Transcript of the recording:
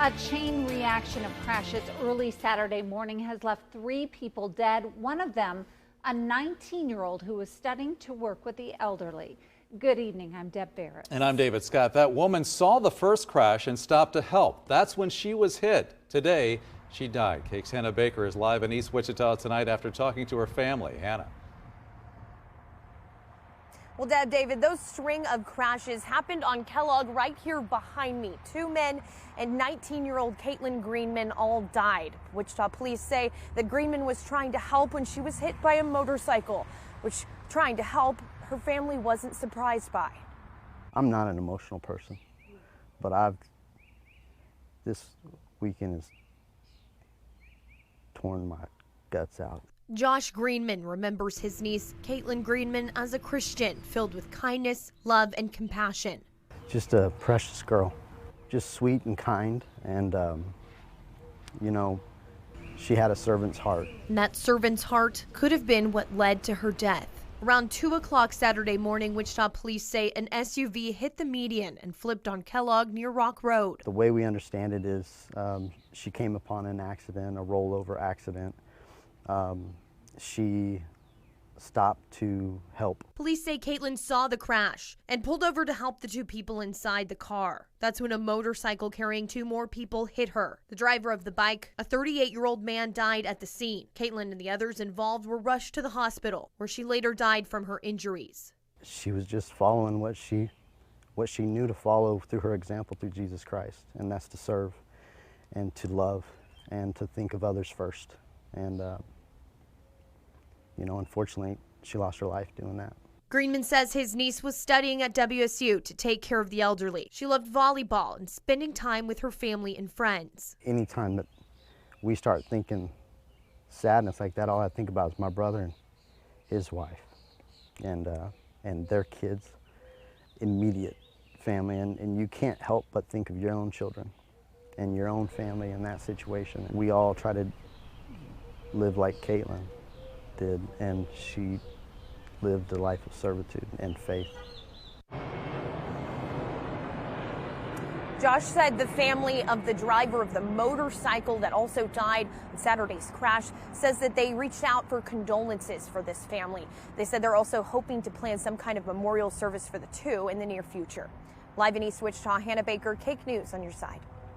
A chain reaction of crashes early Saturday morning has left 3 people dead, one of them a 19-year-old who was studying to work with the elderly. Good evening, I'm Deb Barrett. And I'm David Scott. That woman saw the first crash and stopped to help. That's when she was hit. Today, she died. KAKE's Hannah Baker is live in East Wichita tonight after talking to her family. Hannah. Well, Deb, David, those string of crashes happened on Kellogg right here behind me. 2 men and 19-year-old Kaitlyn Greenman all died. Wichita police say that Greenman was trying to help when she was hit by a motorcycle, which trying to help her family wasn't surprised by. I'm not an emotional person, but this weekend has torn my guts out. Josh Greenman remembers his niece, Kaitlyn Greenman, as a Christian filled with kindness, love, and compassion. Just a precious girl, just sweet and kind, and, you know, she had a servant's heart. And that servant's heart could have been what led to her death. Around 2 o'clock Saturday morning, Wichita police say an SUV hit the median and flipped on Kellogg near Rock Road. The way we understand it is she came upon an accident, a rollover accident. She stopped to help. Police say Kaitlyn saw the crash and pulled over to help the 2 people inside the car. That's when a motorcycle carrying 2 more people hit her. The driver of the bike, a 38-year-old man, died at the scene. Kaitlyn and the others involved were rushed to the hospital, where she later died from her injuries. She was just following what she knew to follow through her example through Jesus Christ, and that's to serve and to love and to think of others first. And you know, unfortunately, she lost her life doing that. Greenman says his niece was studying at WSU to take care of the elderly. She loved volleyball and spending time with her family and friends. Anytime that we start thinking sadness like that, all I think about is my brother and his wife and their kids, immediate family. And you can't help but think of your own children and your own family in that situation. We all try to live like Kaitlyn did, and she lived a life of servitude and faith. Josh said the family of the driver of the motorcycle that also died in Saturday's crash says that they reached out for condolences for this family. They said they're also hoping to plan some kind of memorial service for the 2 in the near future. Live in East Wichita, Hannah Baker, KAKE News on your side.